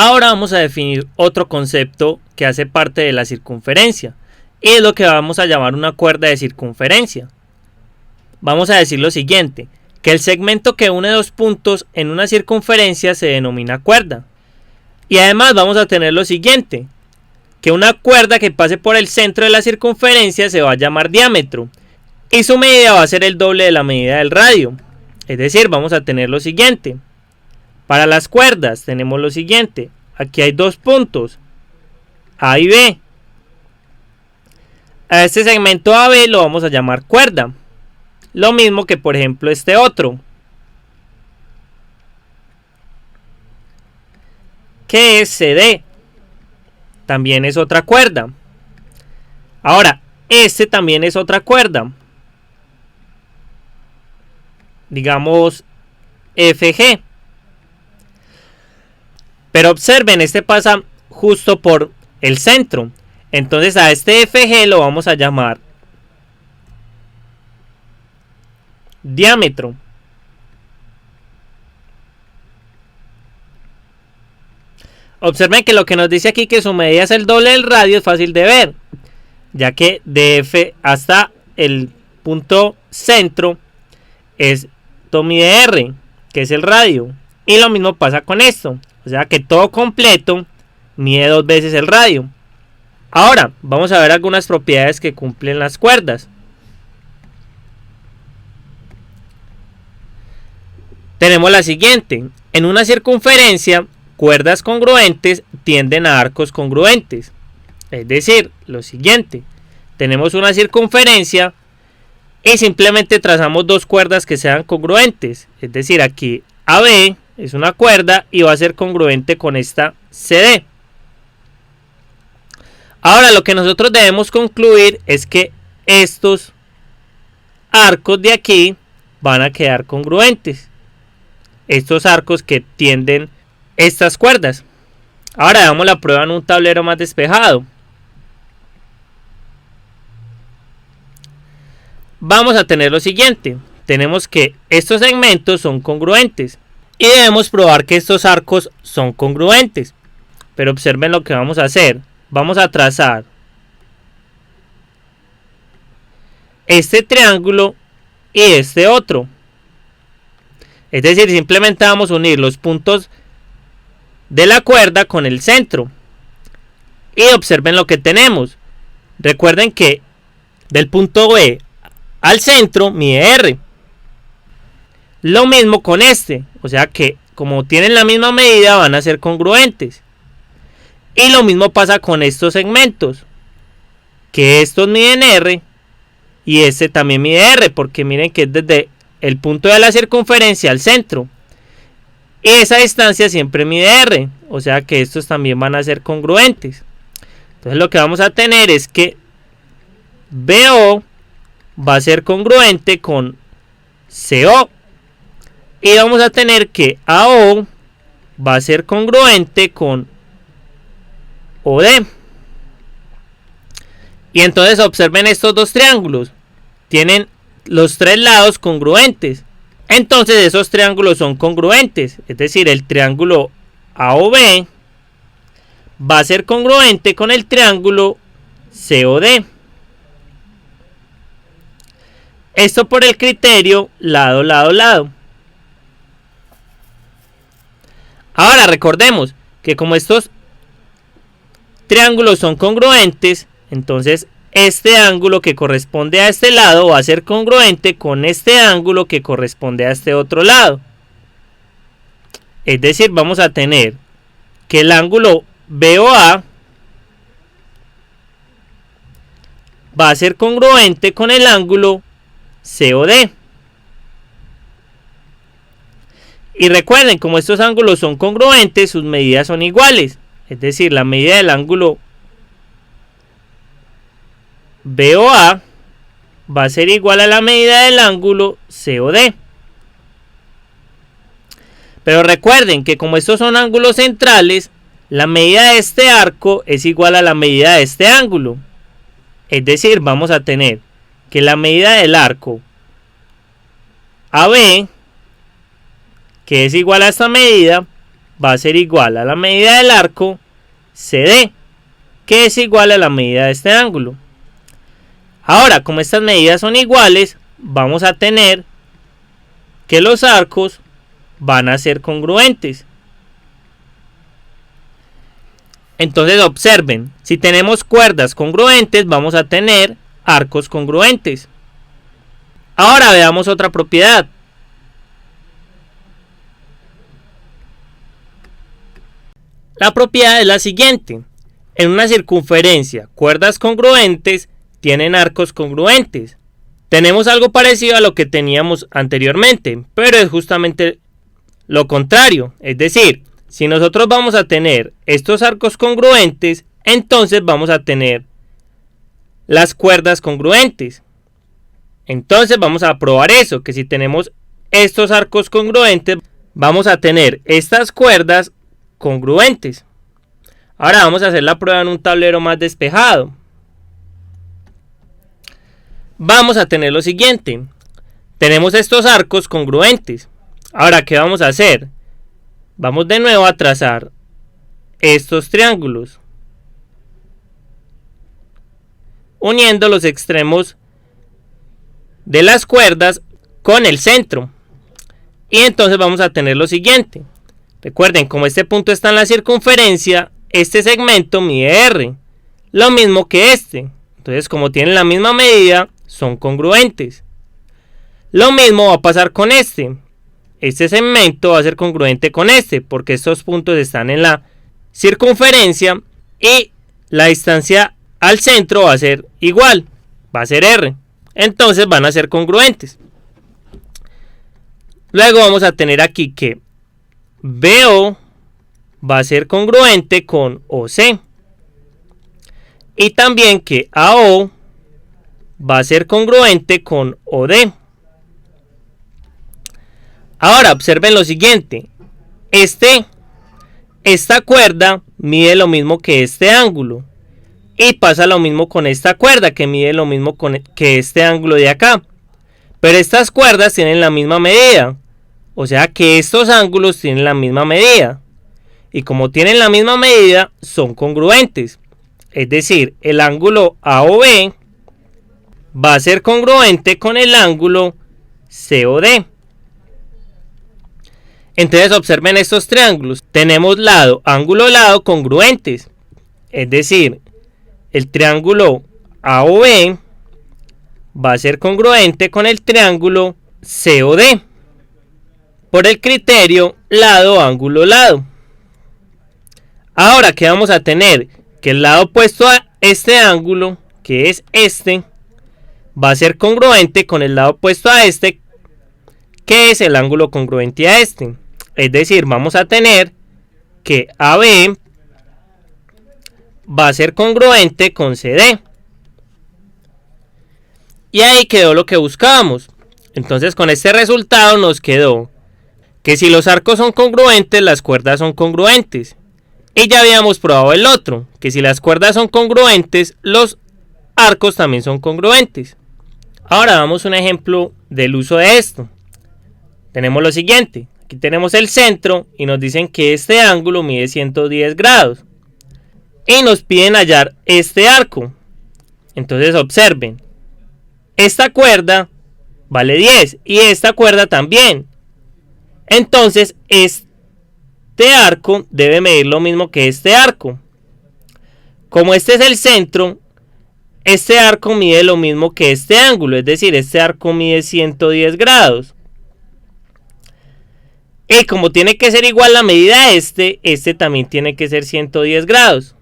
Ahora vamos a definir otro concepto que hace parte de la circunferencia, y es lo que vamos a llamar una cuerda de circunferencia. Vamos a decir lo siguiente, que el segmento que une dos puntos en una circunferencia se denomina cuerda. Y además vamos a tener lo siguiente, que una cuerda que pase por el centro de la circunferencia se va a llamar diámetro, y su medida va a ser el doble de la medida del radio. Es decir, vamos a tener lo siguiente. Para las cuerdas tenemos lo siguiente. Aquí hay dos puntos, A y B. A este segmento AB lo vamos a llamar cuerda. Lo mismo que por ejemplo este otro, que es CD. También es otra cuerda. Ahora, este también es otra cuerda. Digamos FG. Pero observen, este pasa justo por el centro. Entonces a este FG lo vamos a llamar diámetro. Observen que lo que nos dice aquí que su medida es el doble del radio es fácil de ver, ya que de F hasta el punto centro esto mide R, que es el radio. Y lo mismo pasa con esto. O sea que todo completo mide dos veces el radio. Ahora vamos a ver algunas propiedades que cumplen las cuerdas. Tenemos la siguiente. En una circunferencia, cuerdas congruentes tienden a arcos congruentes. Es decir, lo siguiente. Tenemos una circunferencia y simplemente trazamos dos cuerdas que sean congruentes. Es decir, aquí AB es una cuerda y va a ser congruente con esta CD. Ahora lo que nosotros debemos concluir es que estos arcos de aquí van a quedar congruentes. Estos arcos que tienden estas cuerdas. Ahora damos la prueba en un tablero más despejado. Vamos a tener lo siguiente. Tenemos que estos segmentos son congruentes. Y debemos probar que estos arcos son congruentes. Pero observen lo que vamos a hacer. Vamos a trazar este triángulo y este otro. Es decir, simplemente vamos a unir los puntos de la cuerda con el centro. Y observen lo que tenemos. Recuerden que del punto B al centro mide R. Lo mismo con este. O sea que como tienen la misma medida van a ser congruentes. Y lo mismo pasa con estos segmentos. Que estos miden R. Y este también mide R. Porque miren que es desde el punto de la circunferencia al centro. Y esa distancia siempre mide R. O sea que estos también van a ser congruentes. Entonces lo que vamos a tener es que BO va a ser congruente con CO. Y vamos a tener que AO va a ser congruente con OD. Y entonces observen estos dos triángulos. Tienen los tres lados congruentes. Entonces esos triángulos son congruentes. Es decir, el triángulo AOB va a ser congruente con el triángulo COD. Esto por el criterio lado, lado, lado. Ahora recordemos que como estos triángulos son congruentes, entonces este ángulo que corresponde a este lado va a ser congruente con este ángulo que corresponde a este otro lado. Es decir, vamos a tener que el ángulo BOA va a ser congruente con el ángulo COD. Y recuerden, como estos ángulos son congruentes, sus medidas son iguales. Es decir, la medida del ángulo BOA va a ser igual a la medida del ángulo COD. Pero recuerden que como estos son ángulos centrales, la medida de este arco es igual a la medida de este ángulo. Es decir, vamos a tener que la medida del arco AB, que es igual a esta medida, va a ser igual a la medida del arco CD, que es igual a la medida de este ángulo. Ahora, como estas medidas son iguales, vamos a tener que los arcos van a ser congruentes. Entonces observen, si tenemos cuerdas congruentes, vamos a tener arcos congruentes. Ahora veamos otra propiedad. La propiedad es la siguiente. En una circunferencia, cuerdas congruentes tienen arcos congruentes. Tenemos algo parecido a lo que teníamos anteriormente, pero es justamente lo contrario. Es decir, si nosotros vamos a tener estos arcos congruentes, entonces vamos a tener las cuerdas congruentes. Entonces vamos a probar eso, que si tenemos estos arcos congruentes, vamos a tener estas cuerdas congruentes. Ahora vamos a hacer la prueba en un tablero más despejado. Vamos a tener lo siguiente. Tenemos estos arcos congruentes. Ahora, ¿qué vamos a hacer? Vamos de nuevo a trazar estos triángulos, uniendo los extremos de las cuerdas con el centro. Y entonces vamos a tener lo siguiente. Recuerden, como este punto está en la circunferencia, este segmento mide R, lo mismo que este. Entonces, como tienen la misma medida, son congruentes. Lo mismo va a pasar con este. Este segmento va a ser congruente con este, porque estos puntos están en la circunferencia y la distancia al centro va a ser igual, va a ser R. Entonces van a ser congruentes. Luego vamos a tener aquí que BO va a ser congruente con OC. Y también que AO va a ser congruente con OD. Ahora observen lo siguiente. Esta cuerda mide lo mismo que este ángulo. Y pasa lo mismo con esta cuerda, que mide lo mismo que este ángulo de acá. Pero estas cuerdas tienen la misma medida. O sea que estos ángulos tienen la misma medida. Y como tienen la misma medida, son congruentes. Es decir, el ángulo AOB va a ser congruente con el ángulo COD. Entonces observen estos triángulos. Tenemos lado, ángulo, lado congruentes. Es decir, el triángulo AOB va a ser congruente con el triángulo COD. Por el criterio lado, ángulo, lado. Ahora, ¿qué vamos a tener? Que el lado opuesto a este ángulo, que es este, va a ser congruente con el lado opuesto a este, que es el ángulo congruente a este. Es decir, vamos a tener que AB va a ser congruente con CD. Y ahí quedó lo que buscábamos. Entonces con este resultado nos quedó que si los arcos son congruentes, las cuerdas son congruentes. Y ya habíamos probado el otro, que si las cuerdas son congruentes, los arcos también son congruentes. Ahora damos un ejemplo del uso de esto. Tenemos lo siguiente. Aquí tenemos el centro y nos dicen que este ángulo mide 110 grados. Y nos piden hallar este arco. Entonces observen. Esta cuerda vale 10 y esta cuerda también. Entonces este arco debe medir lo mismo que este arco. Como este es el centro, este arco mide lo mismo que este ángulo. Es decir, este arco mide 110 grados. Y como tiene que ser igual la medida a este también tiene que ser 110 grados.